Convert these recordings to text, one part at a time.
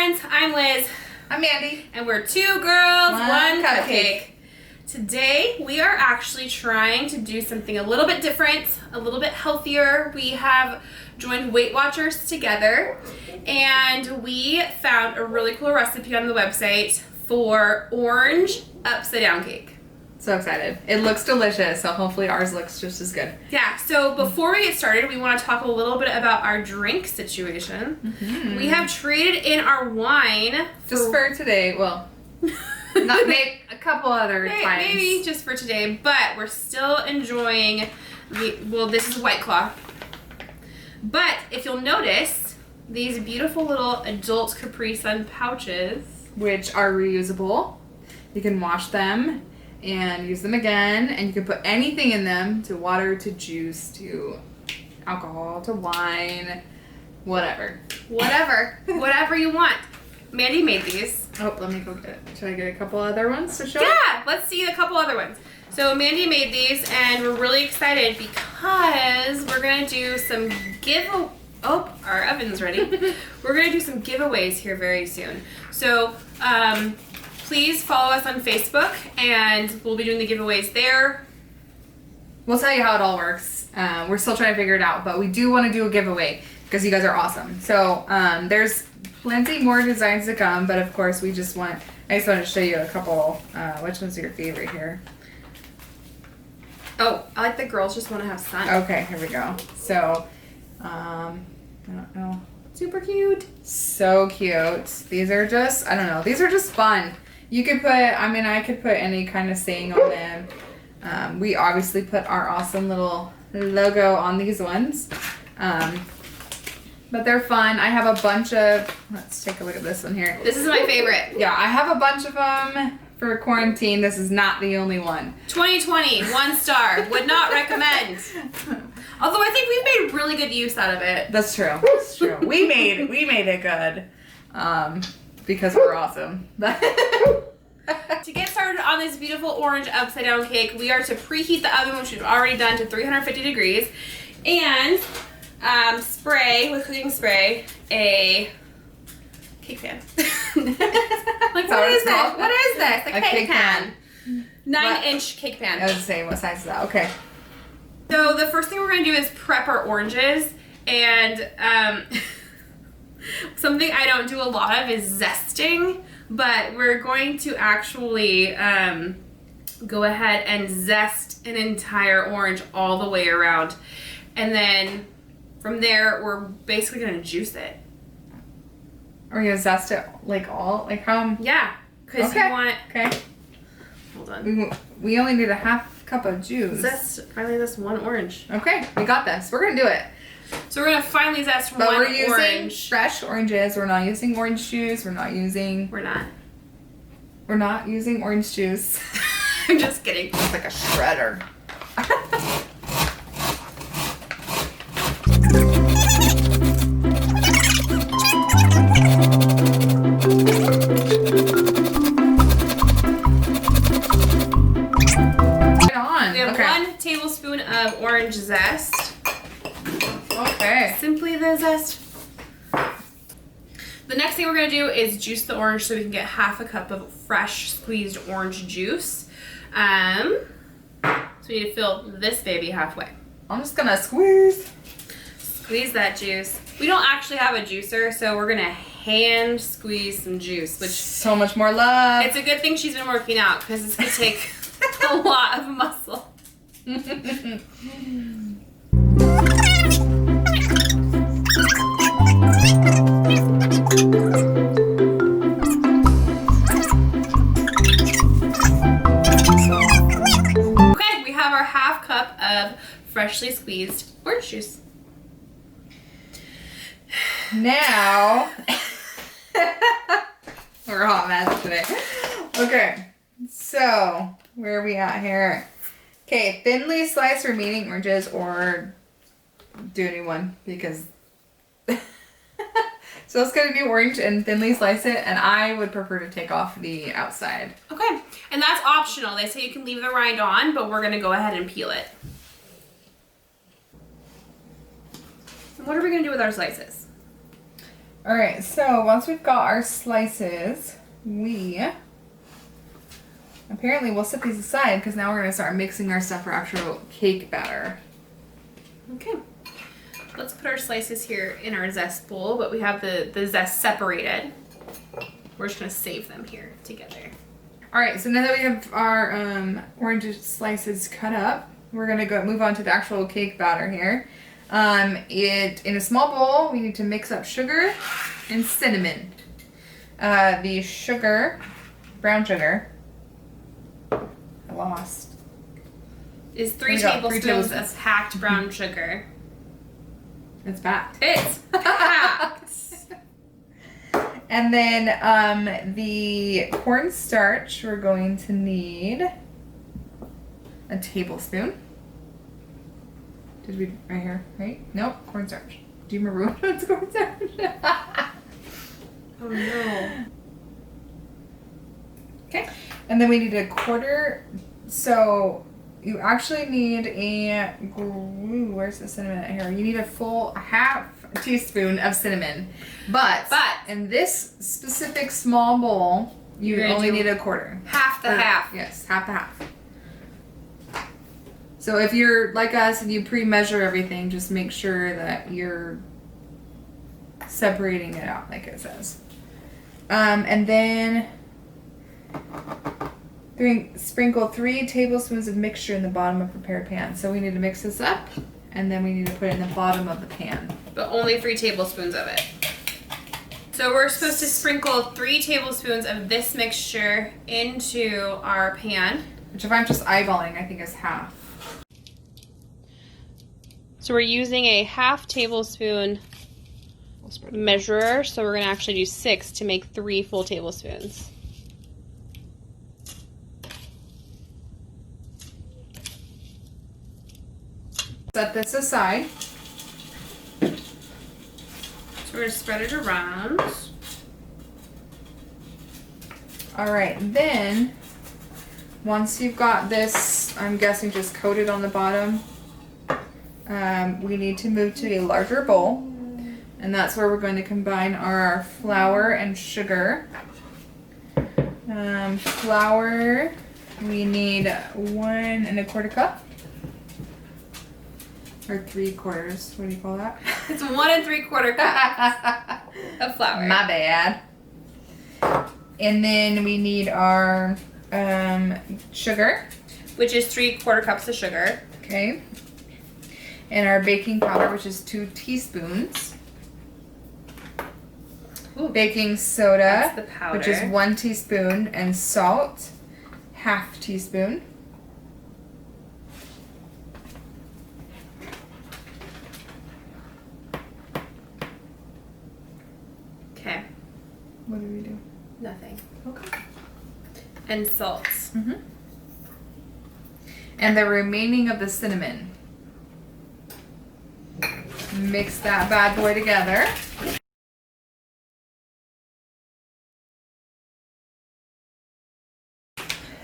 friends, I'm Liz. I'm Mandy. And we're two girls, one cupcake. Today we are actually trying to do something a little bit different, a little bit healthier. We have joined Weight Watchers together and we found a really cool recipe on the website for orange upside down cake. So excited. It looks delicious, so hopefully ours looks just as good. Yeah, so before we get started, we want to talk a little bit about our drink situation. Mm-hmm. We have traded in our wine. Just for today, well, not maybe a couple other times. Maybe just for today, but we're still enjoying this is White Claw. But if you'll notice, these beautiful little adult Capri Sun pouches. Which are reusable. You can wash them and use them again, and you can put anything in them, to water, to juice, to alcohol, to wine, whatever Whatever you want. Mandy made these. Oh, let me go get it. Should I get a couple other ones to show? Yeah, let's see a couple other ones. So Mandy made these, and we're really excited because we're gonna do some our oven's ready. We're gonna do some giveaways here very soon. So please follow us on Facebook, and we'll be doing the giveaways there. We'll tell you how it all works. We're still trying to figure it out, but we do want to do a giveaway because you guys are awesome. So there's plenty more designs to come, but of course I just wanted to show you a couple. Which one's your favorite here? Oh, I like the girls just want to have fun. Okay, here we go. So, I don't know. Super cute. So cute. These are just, I don't know, these are just fun. You could put, I could put any kind of saying on them. We obviously put our awesome little logo on these ones. But they're fun. I have a bunch of, let's take a look at this one here. This is my favorite. Yeah, I have a bunch of them for quarantine. This is not the only one. 2020, 1 star. Would not recommend. Although I think we've made really good use out of it. That's true. That's true. We made it good. Because we're awesome. To get started on this beautiful orange upside down cake, we are to preheat the oven, which we've already done, to 350 degrees, and spray with cooking spray a cake pan. Like, what is this? What is this? A cake pan. 9-inch cake pan. I was saying, what size is that? Okay. So the first thing we're going to do is prep our oranges, and something I don't do a lot of is zesting, but we're going to actually go ahead and zest an entire orange all the way around, and then from there we're basically going to juice it. Are you going to zest it how? Yeah, because you want... Okay. Hold on. We only need a half cup of juice. Finally zest one orange. Okay, we got this. We're going to do it. So we're going to finally zest one orange. But we're using fresh oranges. We're not using orange juice. We're not using orange juice. I'm just kidding. It's like a shredder. We have 1 tablespoon of orange zest. Okay. Simply the zest. The next thing we're going to do is juice the orange so we can get half a cup of fresh squeezed orange juice. So we need to fill this baby halfway. I'm just going to squeeze that juice. We don't actually have a juicer, so we're going to hand squeeze some juice, which so much more love. It's a good thing she's been working out because it's going to take a lot of muscle. Okay, we have our half cup of freshly squeezed orange juice. Now, we're a hot mess today. Okay, so where are we at here? Okay, thinly slice remaining oranges, or do a new one because. So let's get a new orange and thinly slice it, and I would prefer to take off the outside. Okay, and that's optional. They say you can leave the rind on, but we're gonna go ahead and peel it. And what are we gonna do with our slices? All right, so once we've got our slices, apparently we'll set these aside because now we're gonna start mixing our stuff for actual cake batter. Okay. Let's put our slices here in our zest bowl, but we have the zest separated. We're just gonna save them here together. All right, so now that we have our orange slices cut up, we're gonna move on to the actual cake batter here. In a small bowl, we need to mix up sugar and cinnamon. The sugar, brown sugar, I lost. Is 3 tablespoons of packed brown sugar. It's packed. It's packed. And then the cornstarch, we're going to need a tablespoon. Did we, right here, right? Nope, cornstarch. Do you remember what's cornstarch? Oh no. Okay. And then we need a quarter, so you actually need where's the cinnamon at here? You need a full half teaspoon of cinnamon. But in this specific small bowl, you only need a quarter. Half the half. Yes, half the half. So if you're like us and you pre-measure everything, just make sure that you're separating it out like it says. And then sprinkle 3 tablespoons of mixture in the bottom of prepared pan. So we need to mix this up, and then we need to put it in the bottom of the pan. But only 3 tablespoons of it. So we're supposed to sprinkle 3 tablespoons of this mixture into our pan. Which if I'm just eyeballing, I think is half. So we're using a half tablespoon measurer, so we're going to actually do 6 to make 3 full tablespoons. Set this aside. So we're going to spread it around. All right, then once you've got this, I'm guessing just coated on the bottom, we need to move to a larger bowl, and that's where we're going to combine our flour and sugar. Flour, we need 1 1/4 cup. Or 3/4. What do you call that? It's 1 3/4 cups of flour. My bad. And then we need our sugar. Which is 3/4 cups of sugar. Okay. And our baking powder, which is 2 teaspoons. Ooh, baking soda, that's the powder, which is 1 teaspoon, and salt, half teaspoon. Okay. What do we do? Nothing. Okay. And salt. Mm-hmm. And the remaining of the cinnamon. Mix that bad boy together.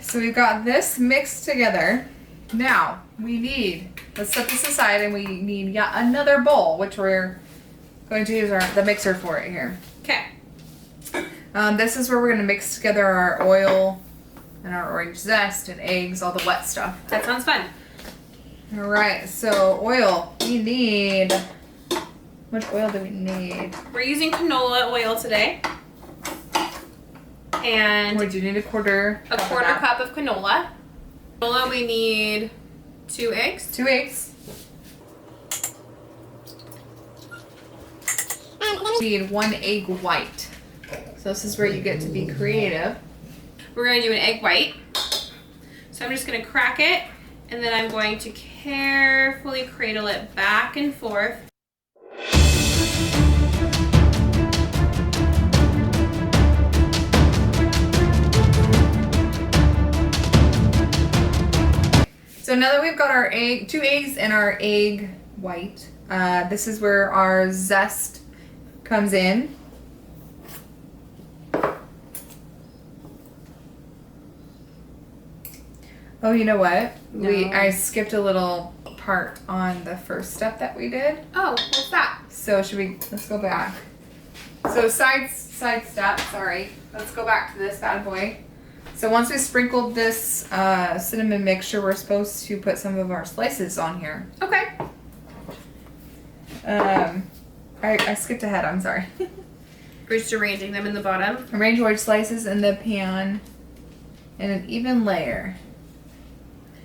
So we've got this mixed together. Now let's set this aside, and we need yet another bowl, which we're going to use the mixer for it here. Okay. This is where we're going to mix together our oil and our orange zest and eggs, all the wet stuff. That sounds fun. All right, so oil. We need, how much oil do we need? We're using canola oil today. And We do need a quarter cup of canola. Canola, we need 2 eggs. 2 eggs. We need 1 egg white. So this is where you get to be creative. We're going to do an egg white. So I'm just going to crack it, and then I'm going to carefully cradle it back and forth. So now that we've got our 2 eggs and our egg white, this is where our zest comes in. Oh, you know what? No. I skipped a little part on the first step that we did. Oh, what's that? So let's go back. So side step, sorry. Let's go back to this bad boy. So once we sprinkled this cinnamon mixture, we're supposed to put some of our slices on here. Okay. I skipped ahead, I'm sorry. We're just arranging them in the bottom. Arrange orange slices in the pan in an even layer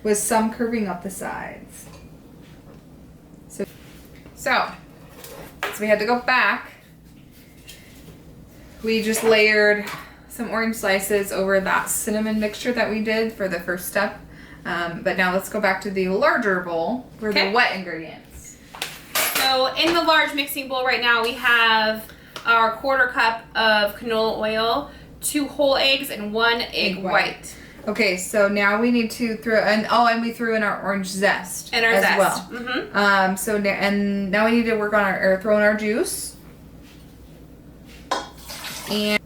with some curving up the sides. So we had to go back. We just layered some orange slices over that cinnamon mixture that we did for the first step. But now let's go back to the larger bowl for the wet ingredients. So in the large mixing bowl right now, we have our 1/4 cup of canola oil, 2 whole eggs, and 1 egg white. Okay, so now we need to throw, and we threw in our orange zest And our as zest. well. Mm-hmm. Now we need to work on throw in our juice. And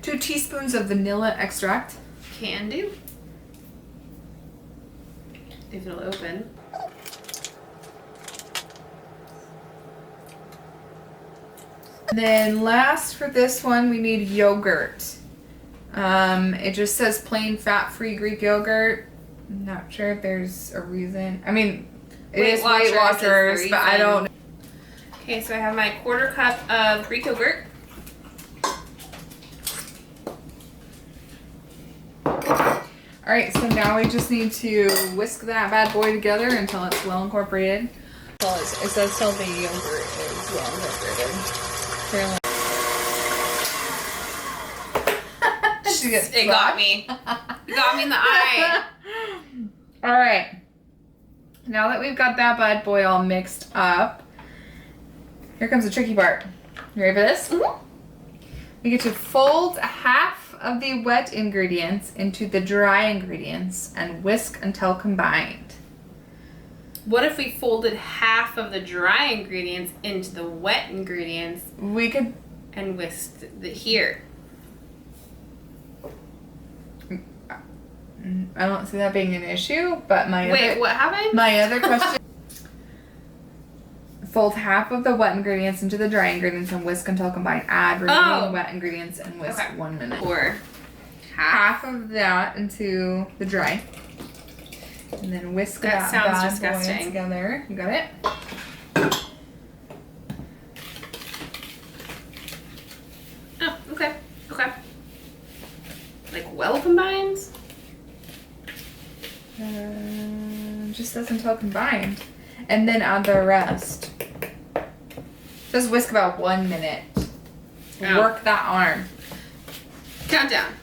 2 teaspoons of vanilla extract. Can do. If it'll open. And then last for this one, we need yogurt. It just says plain fat-free Greek yogurt. I'm not sure if there's a reason. I mean, it is Weight Watchers, but I don't. Okay, so I have my 1/4 cup of Greek yogurt. All right, so now we just need to whisk that bad boy together until it's well incorporated. Well, it says till the yogurt is well incorporated. Apparently. It got me. It got me in the eye. All right. Now that we've got that bad boy all mixed up, here comes the tricky part. You ready for this? Mm-hmm. We get to fold half of the wet ingredients into the dry ingredients and whisk until combined. What if we folded half of the dry ingredients into the wet ingredients We could. and whisked it here? I don't see that being an issue, but Wait, what happened? My other question. Fold half of the wet ingredients into the dry ingredients and whisk until combined. Add remaining wet ingredients and whisk 1 minute. Or Half of that into the dry. And then whisk that sounds bad disgusting. boy together. You got it? Oh, okay. Okay. Like well combined? Just says until combined. And then add the rest. Just whisk about 1 minute. Oh. Work that arm. Countdown.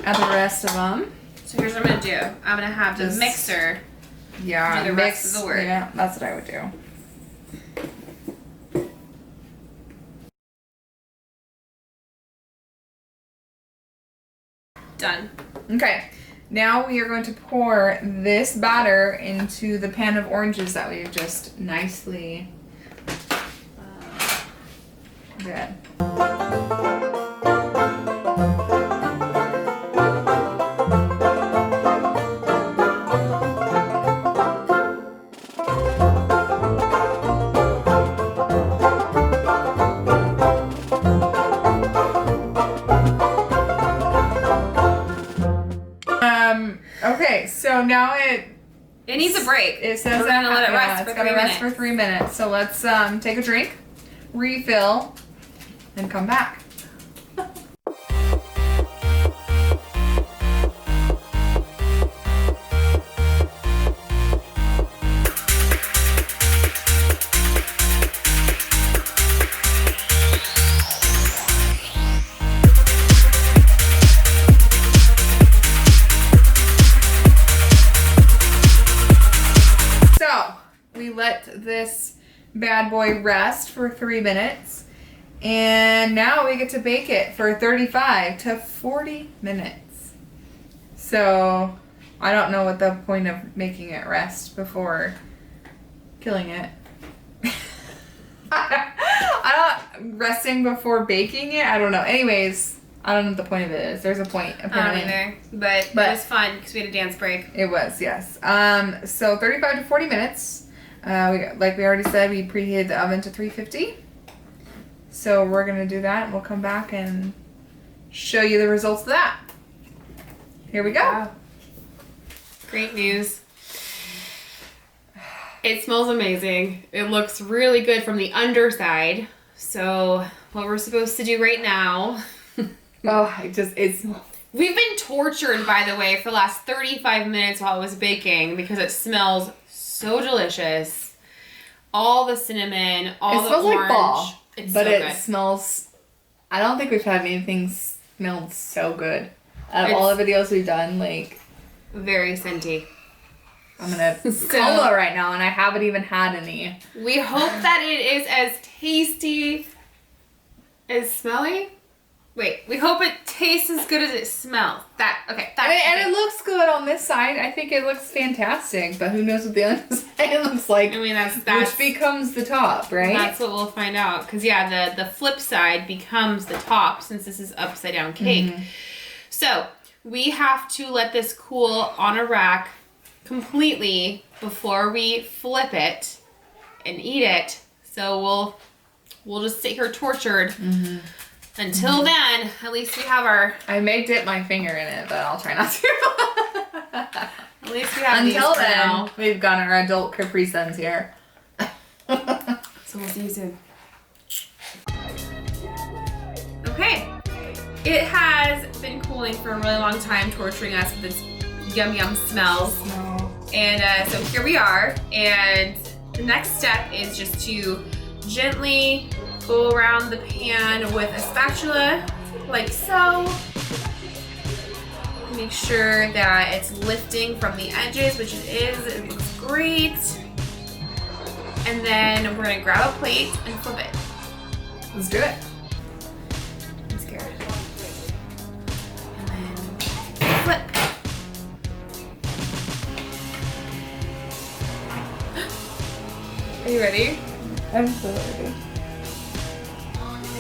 Add the rest of them. So here's what I'm gonna do. I'm gonna have the mixer Yeah, do the rest of the work. Yeah, that's what I would do. done. Okay, now we are going to pour this batter into the pan of oranges that we've just nicely did. Okay, so now it needs a break. It says we're gonna let it rest for 3 minutes. Rest for 3 minutes. So let's take a drink, refill, and come back. Let this bad boy rest for 3 minutes, and now we get to bake it for 35 to 40 minutes. So I don't know what the point of making it rest before killing it. resting before baking it. I don't know. Anyways, I don't know what the point of it is. There's a point apparently. I don't either, but it was fun because we had a dance break. It was, yes. So 35 to 40 minutes. Like we already said, we preheated the oven to 350. So we're gonna do that, and we'll come back and show you the results of that. Here we go. Wow. Great news. It smells amazing. It looks really good from the underside. So what we're supposed to do right now. We've been tortured, by the way, for the last 35 minutes while it was baking because it smells so delicious. All the cinnamon, all the orange. It smells like fall, but it smells. I don't think we've had anything smelled so good. Out of all the videos we've done, like very scenty. I'm gonna coma right now, and I haven't even had any. We hope that it is as tasty as smelly. Wait, we hope it tastes as good as it smells. And it looks good on this side. I think it looks fantastic, but who knows what the other side looks like? I mean, that's which becomes the top, right? That's what we'll find out. Because yeah, the flip side becomes the top since this is upside down cake. Mm-hmm. So we have to let this cool on a rack completely before we flip it and eat it. So we'll just sit here tortured. Mm-hmm. Until then, at least we have our... I may dip my finger in it, but I'll try not to. At least we have Until then, now. We've got our adult Capri Suns here. So we'll see you soon. Okay. It has been cooling for a really long time, torturing us with its yum smells. And so here we are. And the next step is just to gently go around the pan with a spatula, like so. Make sure that it's lifting from the edges, which it is. It looks great. And then we're gonna grab a plate and flip it. Let's do it. I'm scared. And then flip. Are you ready? I'm so ready.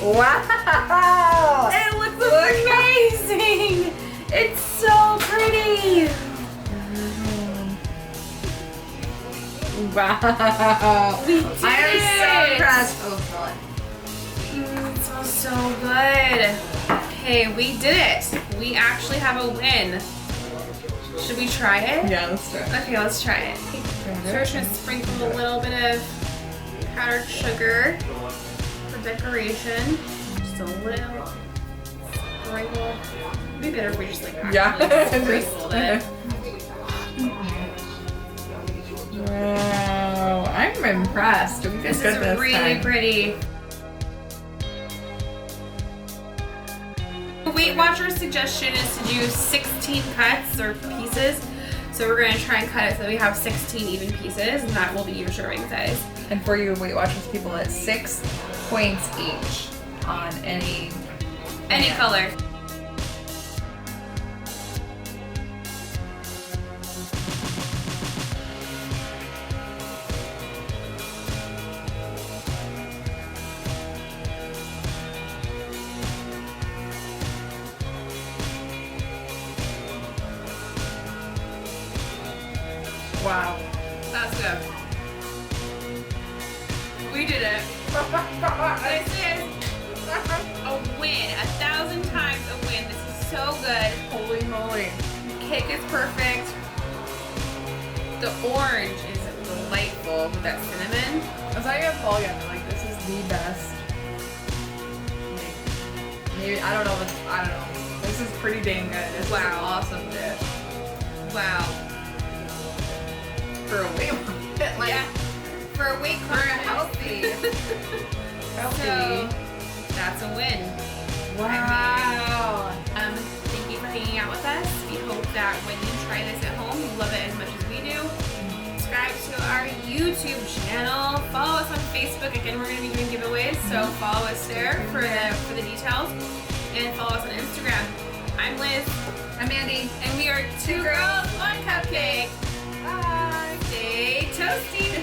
Wow! It looks amazing! It's so pretty! Wow! We did it! I am so impressed. Oh, smell it. It smells so good. Okay, we did it. We actually have a win. Should we try it? Yeah, let's try it. Okay, let's try it. So we're just gonna sprinkle a little bit of powdered sugar for decoration. Just a little sprinkle. It'd be better if we just like actually sprinkled it. Wow, I'm impressed. This is really pretty. The Weight Watchers suggestion is to do 16 cuts or pieces. So we're going to try and cut it so that we have 16 even pieces, and that will be your serving size. And for you Weight Watchers people, it's 6 points each on any color. Wow. That's good. We did it. This is a win. 1,000 times a win. This is so good. Holy moly. The cake is perfect. The orange is delightful with that cinnamon. I was talking about Paul again. Like, this is the best. Maybe, I don't know. This is pretty dang good. This is an awesome dish. Wow. For a weight like, yeah. For a weight healthy. So that's a win. Wow. Thank you for hanging out with us. We hope that when you try this at home, you love it as much as we do. Subscribe to our YouTube channel. Follow us on Facebook. Again, we're going to be doing giveaways, so follow us there for the details. And follow us on Instagram. I'm Liz. I'm Mandy. And we are 2 girls, 1 cupcake. Bye. Stay toasty.